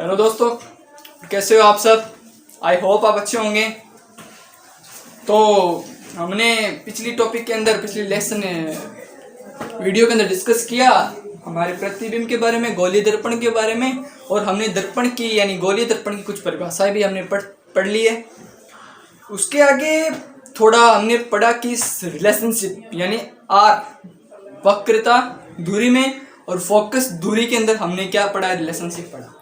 Hello दोस्तों, कैसे हो आप सब। आई होप आप अच्छे होंगे। तो हमने पिछली टॉपिक के अंदर पिछली लेसन वीडियो के अंदर डिस्कस किया हमारे प्रतिबिंब के बारे में, गोलीय दर्पण के बारे में, और हमने दर्पण की यानी गोलीय दर्पण की कुछ परिभाषाएं भी हमने पढ़ ली है। उसके आगे थोड़ा हमने पढ़ा कि रिलेशनशिप यानी आर वक्रता दूरी में और फोकस दूरी के अंदर हमने क्या पढ़ा, रिलेशनशिप पढ़ा।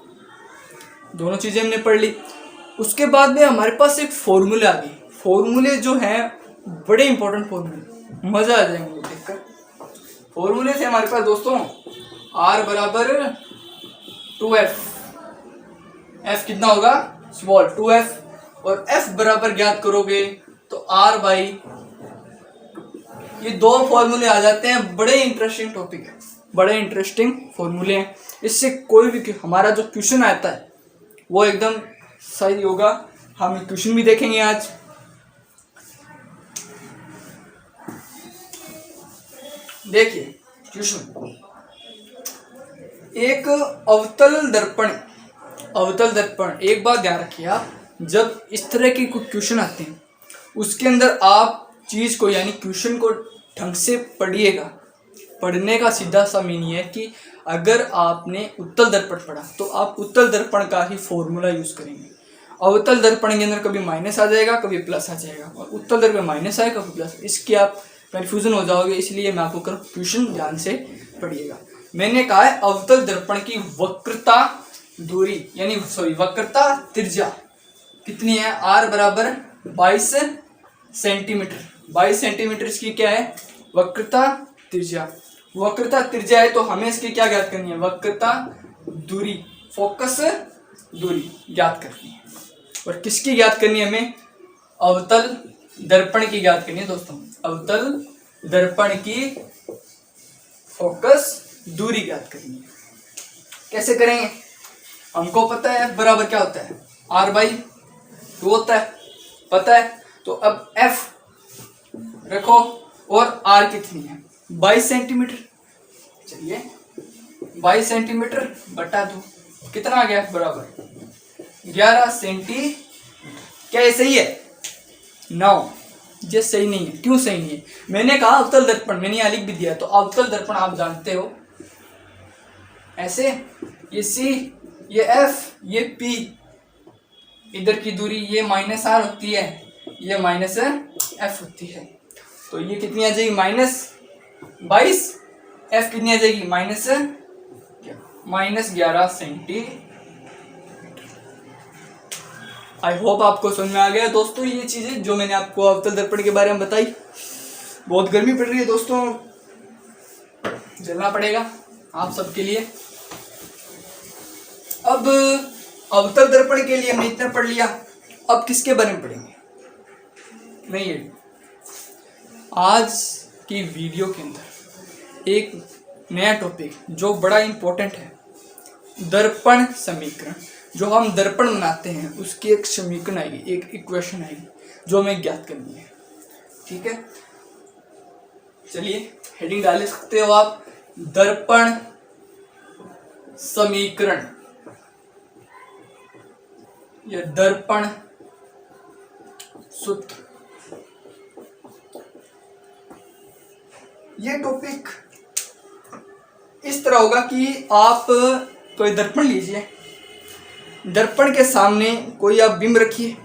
दोनों चीज़ें हमने पढ़ ली। उसके बाद में हमारे पास एक फॉर्मूले आ गई। फॉर्मूले जो हैं बड़े इंपॉर्टेंट फॉर्मूले, मज़ा आ जाएंगे वो देखकर। फॉर्मूले थे हमारे पास दोस्तों, R बराबर 2F, F कितना होगा स्मॉल 2F, और F बराबर ज्ञात करोगे तो R बाई। ये दो फॉर्मूले आ जाते हैं। बड़े इंटरेस्टिंग टॉपिक है, बड़े इंटरेस्टिंग फॉर्मूले हैं। इससे कोई भी हमारा जो क्वेश्चन आता है वो एकदम सही होगा। हम क्वेश्चन भी देखेंगे आज। देखिए क्वेश्चन, एक अवतल दर्पण, एक बात ध्यान रखिए आप, जब इस तरह के कुछ क्वेश्चन आते हैं उसके अंदर आप चीज को यानी क्वेश्चन को ढंग से पढ़िएगा। पढ़ने का सीधा सा मीनिंग है कि अगर आपने उत्तल दर्पण पढ़ा तो आप उत्तल दर्पण का ही फॉर्मूला यूज करेंगे। अवतल दर्पण के अंदर कभी माइनस आ जाएगा, कभी प्लस आ जाएगा, और उत्तल दर्पण में माइनस आएगा, कभी प्लस। इसके आप कंफ्यूजन हो जाओगे, इसलिए मैं आपको क्वेश्चन ध्यान से पढ़िएगा। मैंने कहा है अवतल दर्पण की वक्रता दूरी यानी वक्रता त्रिज्या कितनी है, R बराबर 22 सेंटीमीटर। 22 सेंटीमीटर इसकी क्या है, वक्रता त्रिज्या। वक्रता त्रिज्या है तो हमें इसकी क्या ज्ञात करनी है, वक्रता दूरी, फोकस दूरी ज्ञात करनी है। और किसकी ज्ञात करनी है हमें, अवतल दर्पण की ज्ञात करनी है दोस्तों। अवतल दर्पण की फोकस दूरी ज्ञात करनी है। कैसे करेंगे, हमको पता है F बराबर क्या होता है, R बाई 2 होता है, पता है। तो अब F रखो और R कितनी है, 22 सेंटीमीटर। चलिए 22 सेंटीमीटर बटा 2 कितना आ गया, बराबर 11 सेंटीमीटर। क्या ये सही है, 9। ये सही नहीं है। क्यों सही नहीं है, मैंने कहा अवतल दर्पण, मैंने यहाँ लिख भी दिया। तो अवतल दर्पण आप जानते हो ऐसे, ये C, ये F, ये P, इधर की दूरी ये -R होती है, ये -F होती है। तो ये कितनी आ जाएगी, -22, F कितनी आ जाएगी, -11 सेंटीमीटर। आई होप आपको समझ में आ गया दोस्तों ये चीजें जो मैंने आपको अवतल दर्पण के बारे में बताई। बहुत गर्मी पड़ रही है दोस्तों, जलना पड़ेगा आप सबके लिए। अब अवतल दर्पण के लिए हमने इतना पढ़ लिया, अब किसके बारे में पढ़ेंगे, नहीं है आज की वीडियो के अंदर एक नया टॉपिक जो बड़ा इंपॉर्टेंट है, दर्पण समीकरण। जो हम दर्पण बनाते हैं उसकी एक समीकरण आएगी, एक इक्वेशन आएगी जो हमें ज्ञात करनी है। ठीक है, चलिए हेडिंग डाल सकते हो आप, दर्पण समीकरण या दर्पण सूत्र। ये टॉपिक इस तरह होगा कि आप कोई दर्पण लीजिए, दर्पण के सामने कोई आप बिंब रखिए,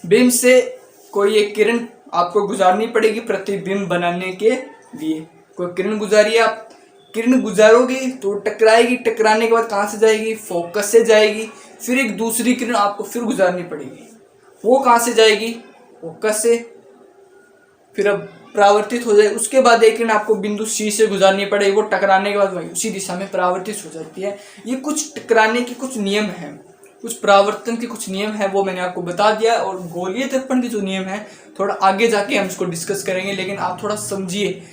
बिंब से कोई एक किरण आपको गुजारनी पड़ेगी प्रतिबिंब बनाने के लिए। कोई किरण गुजारिए आप, किरण गुजारोगे तो टकराएगी, टकराने के बाद कहाँ से जाएगी, फोकस से जाएगी। फिर एक दूसरी किरण आपको फिर गुजारनी पड़ेगी, वो कहाँ से जाएगी, फोकस से, फिर अब परावर्तित हो जाए। उसके बाद एक किरण आपको बिंदु C से गुजारनी पड़ेगी, वो टकराने के बाद वही उसी दिशा में परावर्तित हो जाती है। ये कुछ टकराने के कुछ नियम हैं, कुछ परावर्तन के कुछ नियम है, वो मैंने आपको बता दिया। और गोलीय दर्पण के जो नियम है थोड़ा आगे जाके हम इसको डिस्कस करेंगे, लेकिन आप थोड़ा समझिए,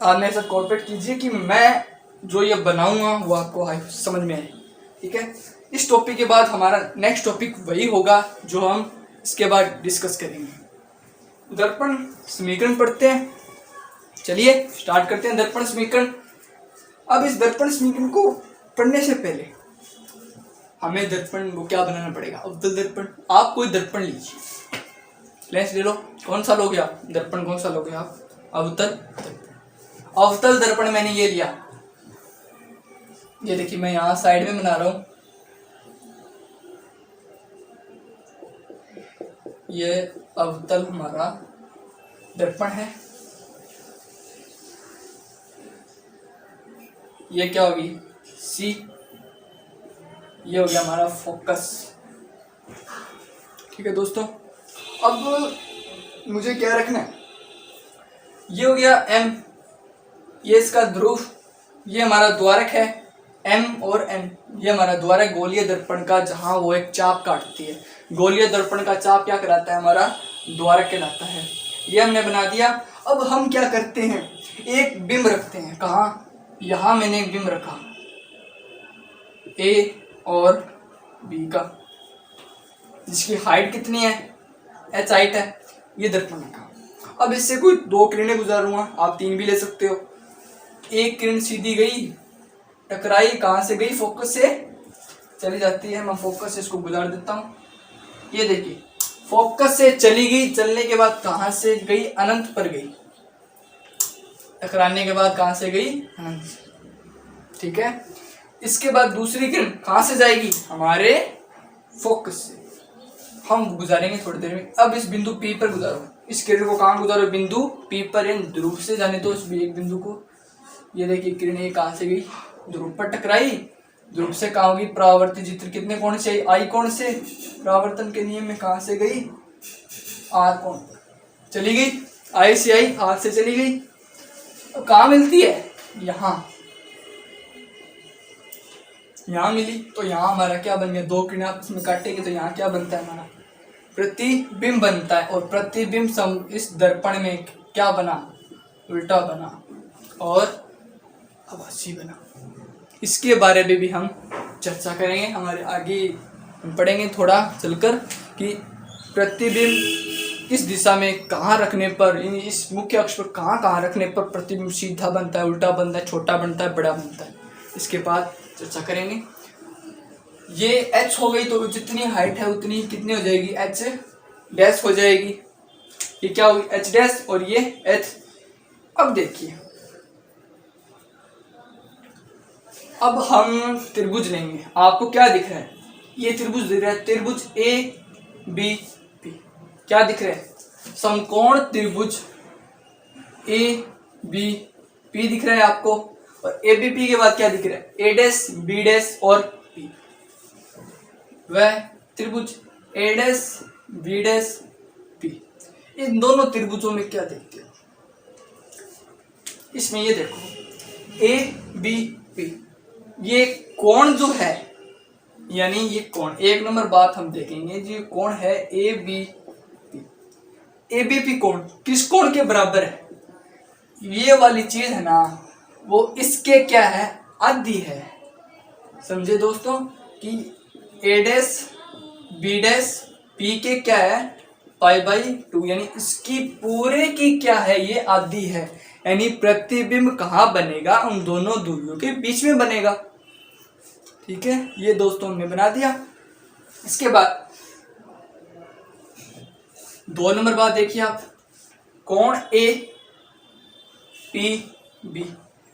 आप मेरे साथ कोऑपरेट कीजिए कि मैं जो ये बनाऊंगा वो आपको समझ में आए। ठीक है, इस टॉपिक के बाद हमारा नेक्स्ट टॉपिक वही होगा जो हम इसके बाद डिस्कस करेंगे। दर्पण समीकरण पढ़ते हैं, चलिए स्टार्ट करते हैं दर्पण समीकरण। अब इस दर्पण समीकरण को पढ़ने से पहले हमें दर्पण वो क्या बनाना पड़ेगा, अवतल दर्पण। आप कोई दर्पण लीजिए, लेंस ले लो, कौन सा लोगे आप, दर्पण कौन सा लोगे आप, अवतल दर्पण। अवतल दर्पण मैंने ये लिया, ये देखिए मैं यहाँ साइड में बना रहा हूँ, ये अवतल हमारा दर्पण है। ये क्या होगी सी, ये हो गया हमारा फोकस। ठीक है दोस्तों, अब मुझे क्या रखना है, ये हो गया एम, ये इसका ध्रुव, ये हमारा द्वारक है एम और एन, ये हमारा द्वारक गोलीय दर्पण का, जहां वो एक चाप काटती है। गोलीय दर्पण का चाप क्या कराता है, हमारा द्वारक कहलाता है। ये हमने बना दिया। अब हम क्या करते हैं, एक बिंब रखते हैं, कहाँ, यहां मैंने एक बिंब रखा ए और बी का, जिसकी हाइट कितनी है, एच हाइट है, ये दर्पण रखा। अब इससे कोई दो किरणें गुजारूंगा, आप तीन भी ले सकते हो। एक किरण सीधी गई, टकराई, कहाँ से गई, फोकस से चली जाती है, मैं फोकस से इसको गुजार देता हूँ। ये देखिए फोकस से चली गई, चलने के बाद कहाँ से गई, अनंत पर गई, टकराने के बाद कहाँ से गई, अनंत। ठीक है, इसके बाद दूसरी किरण कहाँ से जाएगी, हमारे फोकस से, हम गुजारेंगे थोड़ी देर में। अब इस बिंदु P पर गुजारो, इस किरण को कहाँ गुजारो, बिंदु P पर, इन ध्रुव से जाने दो इस एक बिंदु को। ये देखिए किरण ये कहाँ से गई, ध्रुव पर टकराई, ध्रुव से कहाँ होगी, परावर्तित चित्र कितने कोण से, आई कोण से, परावर्तन के नियम में कहाँ से गई, आर कोण चली गई, आई से आई, आर से चली गई। तो कहाँ मिलती है, यहाँ मिली। तो यहाँ हमारा क्या बन गया, दो किरणें आपस में काटेंगे तो यहाँ क्या बनता है, हमारा प्रतिबिंब बनता है। और प्रतिबिंब इस दर्पण में क्या बना, उल्टा बना और आभासी बना। इसके बारे में भी हम चर्चा करेंगे, हमारे आगे पढ़ेंगे थोड़ा चलकर कि प्रतिबिंब किस दिशा में कहाँ रखने पर, इस मुख्य अक्ष पर कहाँ रखने पर प्रतिबिंब सीधा बनता है, उल्टा बनता है, छोटा बनता है, बड़ा बनता है। इसके बाद चर्चा करेंगे। ये h हो गई, तो जितनी हाइट है उतनी कितनी हो जाएगी, h डैश हो जाएगी। ये क्या होगी, h डैश, और ये h। अब देखिए, अब हम त्रिभुज लेंगे। आपको क्या दिख रहा है, ये त्रिभुज दिख रहा है, त्रिभुज ए बी पी, क्या दिख रहा है, समकोण त्रिभुज ए बी पी दिख रहा है आपको। और ए बी पी के बाद क्या दिख रहा है, ए डैश बी डैश और पी। वह त्रिभुज ए डैश बी डैश पी, इन दोनों त्रिभुजों में क्या देखते हो, इसमें ये देखो ए बी पी, ये कोण जो है, यानी ये कोण, एक नंबर बात हम देखेंगे जी, कोण है A B P. A B P कोण किस कोण के बराबर है, ये वाली चीज है ना, वो इसके क्या है, आधी है। समझे दोस्तों कि ए डैश बी डैश पी के क्या है, पाई बाई 2, यानी इसकी पूरे की क्या है, ये आधी है। यानी प्रतिबिंब कहाँ बनेगा, उन दोनों दूरियों के बीच में बनेगा। ठीक है, ये दोस्तों हमने बना दिया। इसके बाद 2 नंबर बात देखिए आप, कोण ए पी बी,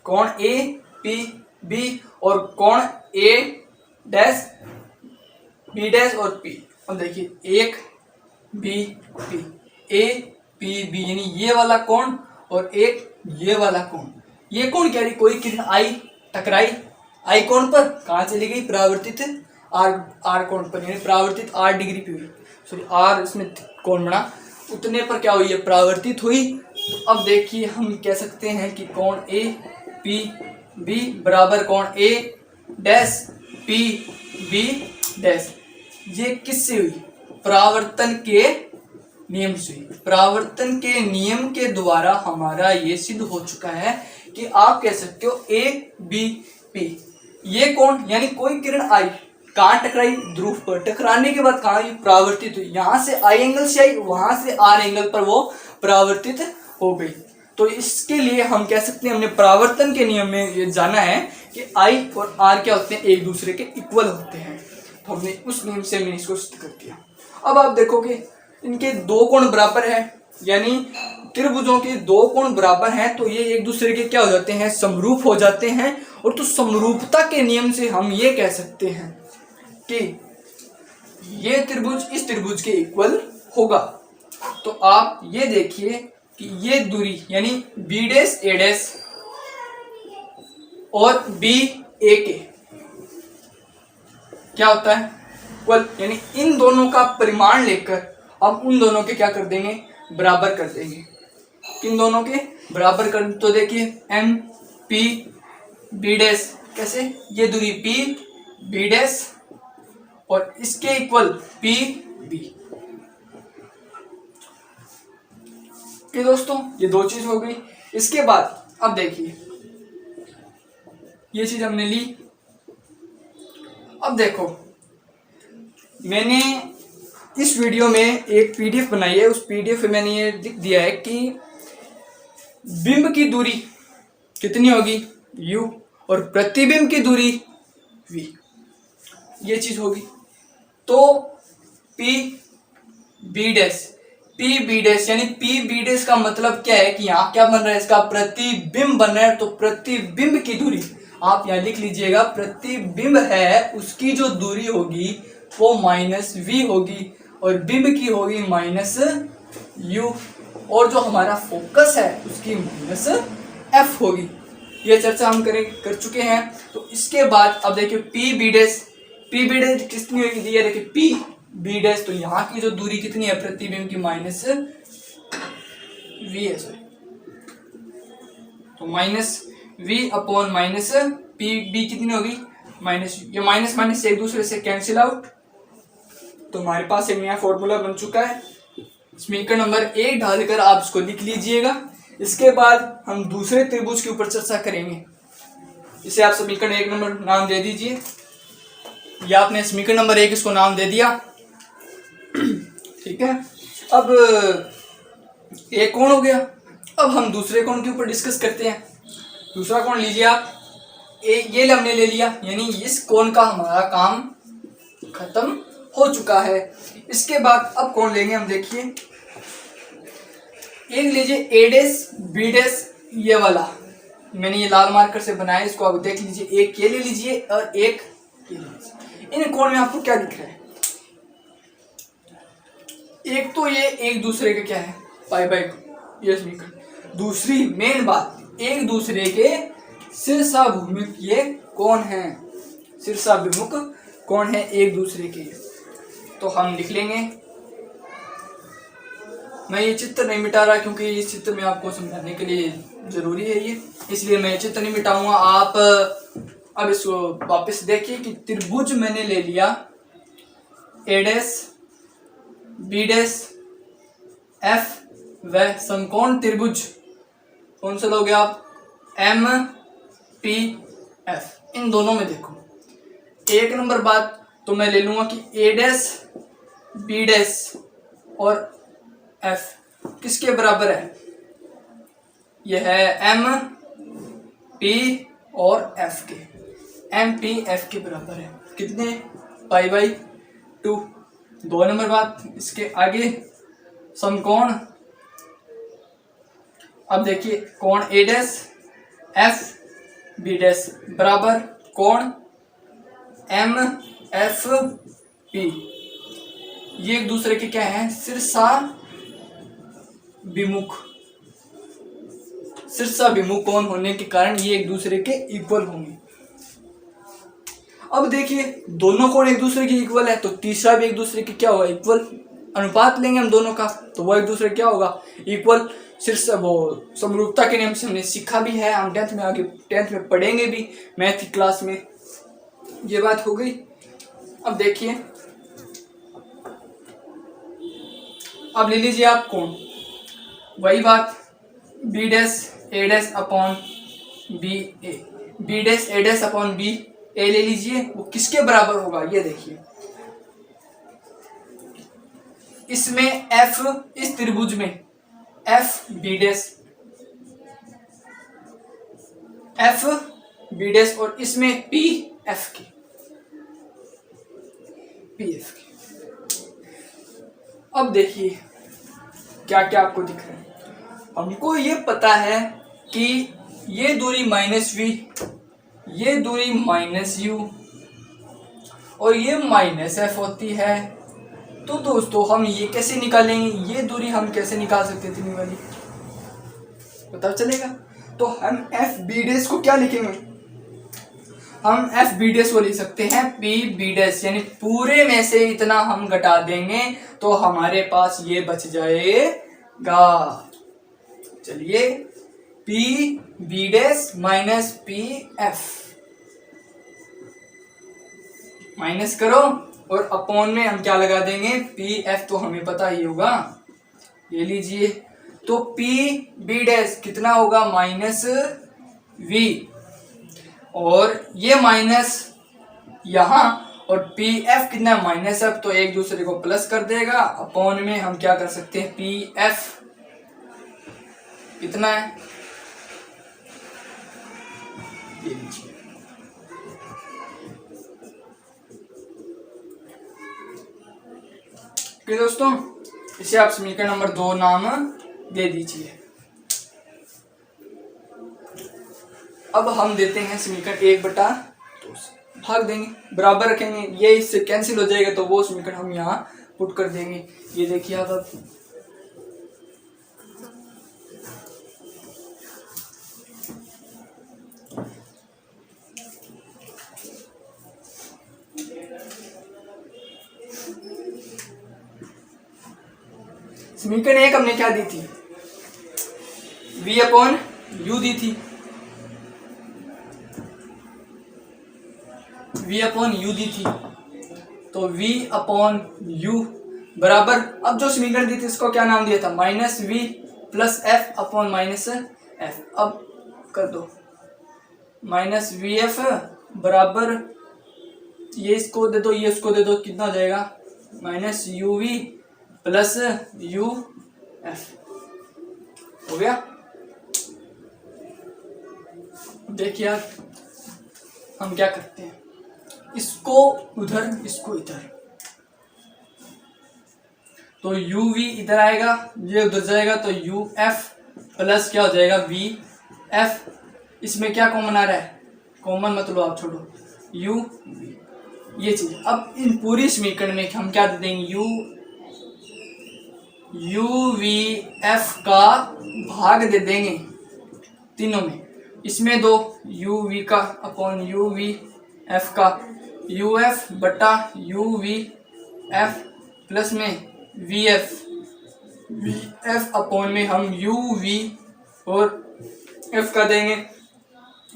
कोण ए पी बी और कोण ए डैश बी डैश और पी। अब देखिए एक B P, A P B, यानी ये वाला कोण और एक ये वाला कोण। ये कोण क्या, कोई किरण आई, टकराई, आई कोण पर, कहाँ चली गई, परावर्तित आर कोण पर, यानी परावर्तित 8 डिग्री पे हुई, सॉरी आर इसमें कोण बना, उतने पर क्या हुई है, परावर्तित हुई। तो अब देखिए हम कह सकते हैं कि कोण ए पी बी बराबर कोण A dash P B dash, ये किससे हुई, परावर्तन के नियम से हुई। परावर्तन के नियम के द्वारा हमारा ये सिद्ध हो चुका है कि आप कह सकते हो ए बी पी, ये कोण यानी कोई किरण आई, कहाँ टकराई, ध्रुव पर, टकराने के बाद कहाँ परावर्तित हुई, यहाँ से आई एंगल से आई, वहां से आर एंगल पर वो परावर्तित हो गई। तो इसके लिए हम कह सकते हैं, हमने परावर्तन के नियम में ये जाना है कि आई और आर क्या होते हैं, एक दूसरे के इक्वल होते हैं। तो हमने उस नियम से हमने इसको सिद्ध कर दिया। अब आप देखोगे इनके दो कोण बराबर है, यानी त्रिभुजों के दो कोण बराबर हैं, तो ये एक दूसरे के क्या हो जाते हैं, समरूप हो जाते हैं। और तो समरूपता के नियम से हम ये कह सकते हैं कि ये त्रिभुज इस त्रिभुज के इक्वल होगा। तो आप ये देखिए कि ये दूरी यानी बी डैश ए डैश और बी ए के क्या होता है, इक्वल, यानी इन दोनों का परिमाण लेकर हम उन दोनों के क्या कर देंगे, बराबर कर देंगे। किन दोनों के बराबर कर, तो देखिए एम पी बी डैश, कैसे, ये दूरी पी बी डैश और इसके इक्वल पी बी। कि दोस्तों ये दो चीज हो गई। इसके बाद अब देखिए ये चीज हमने ली। अब देखो मैंने इस वीडियो में एक पीडीएफ बनाई है, उस पीडीएफ में मैंने ये लिख दिया है कि बिंब की दूरी कितनी होगी u और प्रतिबिंब की दूरी v, ये चीज होगी। तो p b डैश यानी p b डैश का मतलब क्या है कि यहाँ क्या बन रहा है, इसका प्रतिबिंब बन रहा है। तो प्रतिबिंब की दूरी आप यहाँ लिख लीजिएगा, प्रतिबिंब है उसकी जो दूरी होगी वो माइनस v होगी और बिंब की होगी माइनस u और जो हमारा फोकस है उसकी माइनस f होगी। ये चर्चा हम कर चुके हैं। तो इसके बाद अब देखिए p b डैश कितनी होगी, दिया देखिए p b डैश, तो यहाँ की जो दूरी कितनी है प्रतिबिंब की माइनस v है, सॉरी, तो minus v upon minus p b कितनी होगी माइनस, ये माइनस माइनस एक दूसरे से कैंसिल आउट। तो हमारे पास एक नया फॉर्मूला बन चुका है। समीकरण नंबर 1 डालकर आप इसको लिख लीजिएगा। इसके बाद हम दूसरे त्रिभुज के ऊपर चर्चा करेंगे। इसे आप समीकरण 1 नंबर नाम दे दीजिए, या आपने समीकरण नंबर 1 इसको नाम दे दिया, ठीक है। अब एक कोण हो गया, अब हम दूसरे कोण के ऊपर डिस्कस करते हैं। दूसरा कोण लीजिए आप, ये हमने ले लिया, यानी इस कोण का हमारा काम खत्म हो चुका है। इसके बाद अब कौन लेंगे हम, देखिए एक लीजिए ए डैश बी डैश, ये वाला मैंने ये लाल मार्कर से बनाया, इसको आप देख लीजिए। एक ये ले लीजिए और एक ये ले लीजिए। इन कोण में आपको क्या दिख रहा है, एक तो ये एक दूसरे के क्या है पाई बाई 2, ये समीकरण। दूसरी मेन बात, एक दूसरे के शीर्षाभिमुख ये कौन है, शीर्षाभिमुख कौन है एक दूसरे के। तो हम लिख लेंगे, मैं ये चित्र नहीं मिटा रहा क्योंकि इस चित्र में आपको समझाने के लिए जरूरी है ये, इसलिए मैं ये चित्र नहीं मिटाऊंगा। आप अब इसको वापस देखिए कि त्रिभुज मैंने ले लिया ए डैश बी डैश एफ व समकोण त्रिभुज कौन सा लोगे आप, एम पी एफ। इन दोनों में देखो एक नंबर बात तो मैं ले लूंगा कि ए डैश बी डैश और एफ किसके बराबर है, यह है एम पी और एफ के, एम पी एफ के बराबर है। कितने, पाई बाई 2। 2 नंबर बात, इसके आगे समकोण, अब देखिए कोण A dash F B dash बराबर कोण एम एफ पी, ये एक दूसरे के क्या है, शीर्षाभिमुख कोण होने के कारण ये एक दूसरे के इक्वल होंगे। अब देखिए दोनों कोण एक दूसरे के इक्वल है, तो तीसरा भी एक दूसरे के क्या होगा, इक्वल। अनुपात लेंगे हम दोनों का तो वो एक दूसरे क्या होगा, इक्वल। शीर्ष वो समरूपता के नियम से हमने सीखा भी है, हम 10th में आगे 10th में पढ़ेंगे भी मैथ की क्लास में, ये बात हो गई। अब देखिए अब ले लीजिए आप कोण, वही बात बी डैश ए डैश अपॉन बी ए, बी डैश ए डैश अपॉन बी ए ले लीजिए, वो किसके बराबर होगा, ये देखिए इसमें एफ, इस त्रिभुज में एफ बी डैश और इसमें पी एफ की, पी एफ की। अब देखिए क्या क्या आपको दिख रहा है। हमको ये पता है कि ये दूरी माइनस वी, ये दूरी माइनस यू और ये माइनस एफ होती है। तो दोस्तों हम ये कैसे निकालेंगे, ये दूरी हम कैसे निकाल सकते थे वाली, पता चलेगा। तो हम एफ बी डैश को क्या लिखेंगे, हम एफ बी डैश को लिख सकते हैं पी बी डैश, यानी पूरे में से इतना हम घटा देंगे तो हमारे पास ये बच जाएगा। चलिए P B dash minus P F, minus करो और अपॉन में हम क्या लगा देंगे, पी एफ तो हमें पता ही होगा, ये लीजिए। तो पी बी डैश कितना होगा, माइनस वी, और ये माइनस यहां, और पी एफ कितना माइनस एफ, तो एक दूसरे को प्लस कर देगा। अपॉन में हम क्या कर सकते हैं, पी एफ कितना है, ये लीजिए। ओके दोस्तों, इसे आप समीकरण नंबर 2 नाम दे दीजिए। अब हम देते हैं समीकरण 1/2 से भाग देंगे, बराबर रखेंगे, ये इससे कैंसिल हो जाएगा तो वो समीकरण हम यहाँ पुट कर देंगे। ये देखिए आप अब समीकरण 1 हमने क्या दी थी, v अपॉन u दी थी, v अपॉन u दी थी। तो v अपॉन u बराबर, अब जो समीकरण दी थी इसको क्या नाम दिया था, minus v plus F upon minus F. अब कर दो माइनस वी एफ बराबर, ये इसको दे दो, ये इसको दे दो, कितना हो जाएगा, minus U V plus U F. हो गया। देखिए आप हम क्या करते हैं, इसको उधर इसको इधर, तो यू वी इधर आएगा, ये उधर जाएगा, तो यू एफ प्लस क्या हो जाएगा, वी एफ। इसमें क्या कॉमन आ रहा है, कॉमन मतलब आप छोड़ो, यू वी, ये चीज। अब इन पूरी समीकरण में हम क्या दे देंगे, यू वी एफ का भाग दे देंगे तीनों में, इसमें दो यू वी का अपॉन यू वी एफ का, यू एफ बटा यू वी एफ प्लस में वी एफ अपॉन में हम यू वी और एफ का देंगे।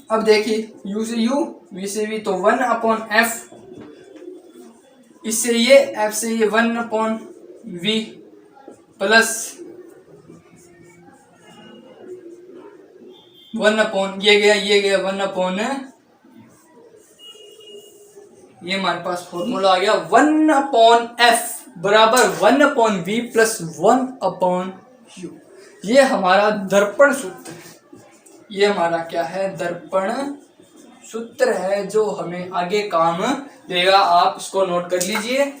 अब देखिए यू से यू, वी से वी, तो 1 अपॉन एफ, इससे ये एफ से ये 1 अपॉन वी प्लस 1 अपॉन ये गया 1 अपॉन, ये हमारे पास फॉर्मूला आ गया 1 अपॉन एफ बराबर 1 upon V plus 1 upon U. ये हमारा दर्पण सूत्र है, ये हमारा क्या है, दर्पण सूत्र है जो हमें आगे काम देगा। आप इसको नोट कर लीजिए,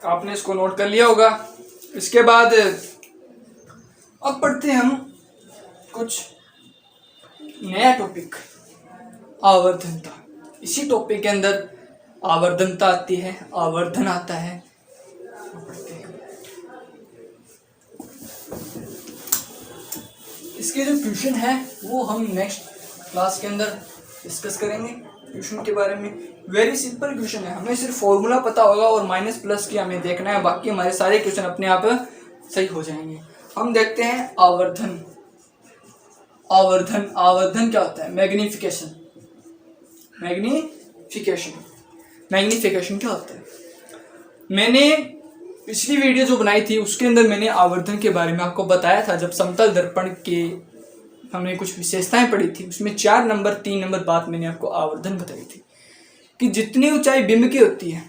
आपने इसको नोट कर लिया होगा। इसके बाद अब पढ़ते हैं हम कुछ नया टॉपिक, आवर्धनता। इसी टॉपिक के अंदर आवर्धनता आती है, आवर्धन आता है। इसके जो ट्यूशन है वो हम नेक्स्ट क्लास के अंदर डिस्कस करेंगे। ट्यूशन के बारे में वेरी सिंपल क्वेश्चन है, हमें सिर्फ फॉर्मूला पता होगा और माइनस प्लस की हमें देखना है, बाकी हमारे सारे क्वेश्चन अपने आप सही हो जाएंगे। हम देखते हैं आवर्धन। आवर्धन आवर्धन क्या होता है, मैग्निफिकेशन। मैग्निफिकेशन क्या होता है, मैंने पिछली वीडियो जो बनाई थी उसके अंदर मैंने आवर्धन के बारे में आपको बताया था। जब समतल दर्पण के हमने कुछ विशेषताएं पढ़ी थी, उसमें 4 नंबर 3 नंबर बात मैंने आपको आवर्धन बताई थी कि जितनी ऊंचाई बिंब की होती है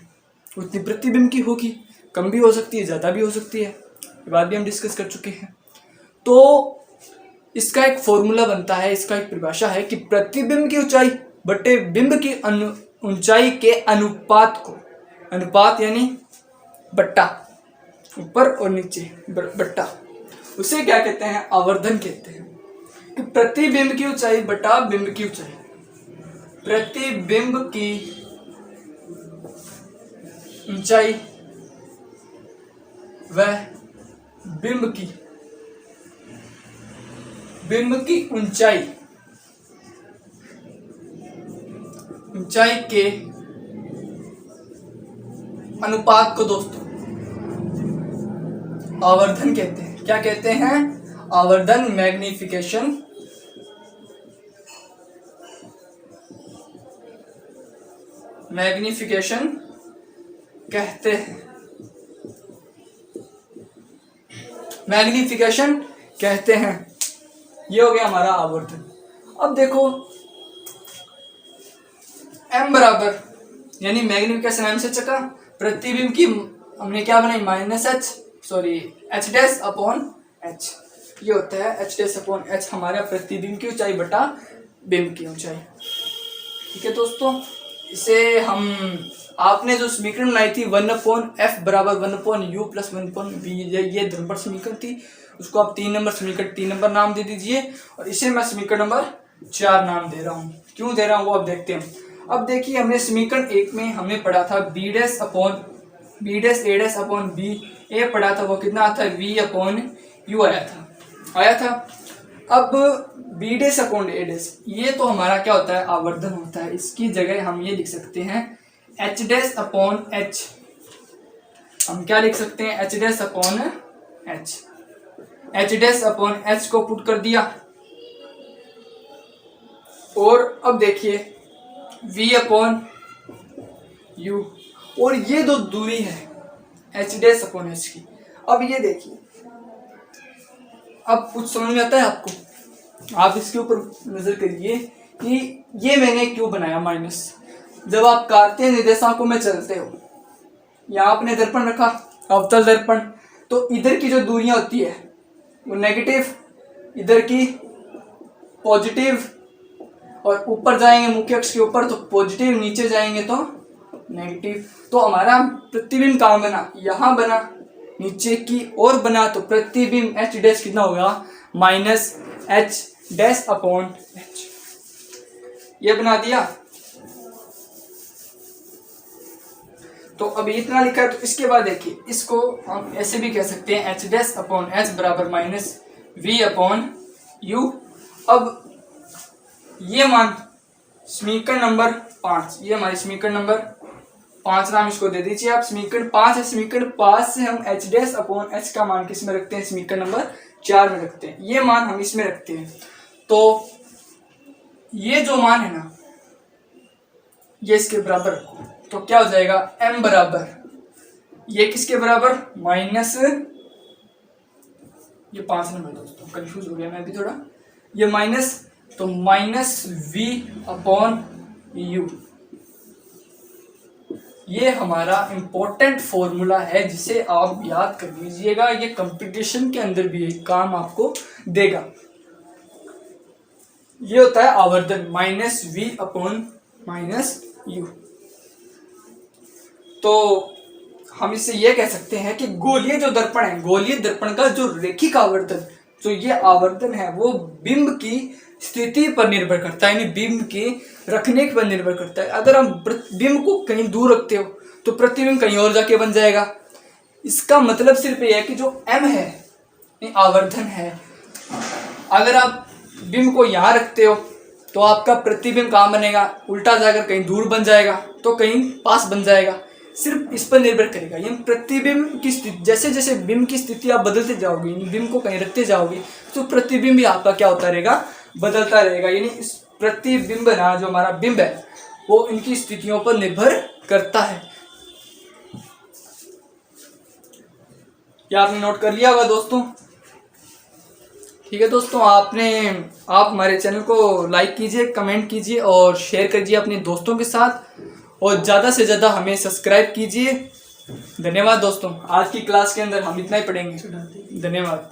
उतनी प्रतिबिंब की होगी, कम भी हो सकती है, ज़्यादा भी हो सकती है, ये बात भी हम डिस्कस कर चुके हैं। तो इसका एक फॉर्मूला बनता है, इसका एक परिभाषा है कि प्रतिबिंब की ऊंचाई बटे बिंब की ऊंचाई के अनुपात को अनुपात यानी बट्टा, ऊपर और नीचे बट्टा, उसे क्या कहते हैं? आवर्धन कहते हैं। कि प्रतिबिंब की ऊंचाई बटा बिंब की ऊंचाई, प्रतिबिंब की ऊंचाई व बिंब की ऊंचाई के अनुपात को दोस्तों आवर्धन कहते हैं। क्या कहते हैं? आवर्धन, मैग्निफिकेशन कहते हैं। मैग्निफिकेशन कहते हैं। ये हो गया हमारा आवर्धन। अब देखो m बराबर यानी मैग्निफिकेशन m से चका, प्रतिबिंब की हमने क्या बनाई? h dash upon h। ये होता है h डैश अपॉन h हमारा प्रतिबिंब की ऊंचाई बटा बिंब की ऊंचाई। ठीक है दोस्तों, इसे हम आपने जो समीकरण बनाई थी 1/f बराबर 1/u प्लस 1/v, ये ध्रुवण समीकरण थी, उसको आप 3 नंबर समीकरण 3 नंबर नाम दे दीजिए और इसे मैं समीकरण नंबर 4 नाम दे रहा हूँ। क्यों दे रहा हूँ वो अब देखते हैं। अब देखिए हमने समीकरण 1 में हमने पढ़ा था b dash a dash upon b, ए पढ़ा था वो कितना आता है? v अपॉन u आया था। अब b dash upon a dash, ये तो हमारा क्या होता है? आवर्धन होता है। इसकी जगह हम ये लिख सकते हैं h डैश अपॉन h। हम क्या लिख सकते हैं? h डैश अपॉन h को पुट कर दिया और अब देखिए v अपॉन u, और ये दो दूरी है h डैश अपॉन h की। अब ये देखिए, अब कुछ समझ में आता है आपको? आप इसके ऊपर नजर करिए कि ये मैंने क्यों बनाया माइनस। जब आप कार्तीय निर्देशांकों में चलते हो, यहाँ आपने दर्पण रखा, अवतल दर्पण, तो इधर की जो दूरियां होती है वो नेगेटिव, इधर की पॉजिटिव, और ऊपर जाएंगे मुख्य अक्ष के ऊपर तो पॉजिटिव, नीचे जाएंगे तो नेगेटिव। तो हमारा प्रतिबिंब कहाँ बना? यहाँ बना, नीचे की ओर बना, तो प्रतिबिंब h डैश कितना होगा? Minus h dash upon h। ये बना दिया। तो अब इतना लिखा है, तो इसके बाद देखिए इसको हम ऐसे भी कह सकते हैं h डैश अपॉन h बराबर माइनस v अपॉन u। अब ये मान समीकरण नंबर 5, ये हमारी समीकरण नंबर 5 नाम इसको दे दीजिए आप। समीकरण 5 है, समीकरण 5 से हम h डैश अपॉन h का मान किस में रखते हैं? समीकरण नंबर 4 में रखते हैं। ये मान हम इसमें रखते हैं, तो ये जो मान है ना, ये इसके बराबर रखो, तो क्या हो जाएगा? m बराबर, ये किसके बराबर? माइनस, ये 5 नंबर दोस्तों कंफ्यूज हो गया मैं भी थोड़ा, ये माइनस, तो माइनस v अपॉन u। ये हमारा इंपॉर्टेंट फॉर्मूला है जिसे आप याद कर लीजिएगा, ये कंपटीशन के अंदर भी काम आपको देगा। ये होता है आवर्धन, minus v upon minus u। तो हम इससे ये कह सकते हैं कि गोलीय जो दर्पण है, गोलीय दर्पण का जो रेखिक आवर्धन, जो ये आवर्धन है वो बिंब की स्थिति पर निर्भर करता है, यानी बिंब के रखने पर निर्भर करता है। अगर हम बिंब को कहीं दूर रखते हो तो प्रतिबिंब कहीं और जाके बन जाएगा। इसका मतलब सिर्फ ये है कि जो m है आवर्धन है, अगर आप बिंब को यहाँ रखते हो तो आपका प्रतिबिंब कहाँ बनेगा? उल्टा जाकर कहीं दूर बन जाएगा तो कहीं पास बन जाएगा। सिर्फ इस पर निर्भर करेगा। यानी प्रतिबिंब की स्थिति, जैसे जैसे बिंब की स्थिति आप बदलते जाओगे, बिंब को कहीं रखते जाओगे तो प्रतिबिंब भी आपका क्या होता रहेगा? बदलता रहेगा। यानी इस प्रतिबिंब ना, जो हमारा बिंब है वो इनकी स्थितियों पर निर्भर करता है। क्या आपने नोट कर लिया होगा दोस्तों? ठीक है दोस्तों, आप हमारे चैनल को लाइक कीजिए, कमेंट कीजिए और शेयर कीजिए अपने दोस्तों के साथ, और ज़्यादा से ज़्यादा हमें सब्सक्राइब कीजिए। धन्यवाद दोस्तों। आज की क्लास के अंदर हम इतना ही पढ़ेंगे। धन्यवाद।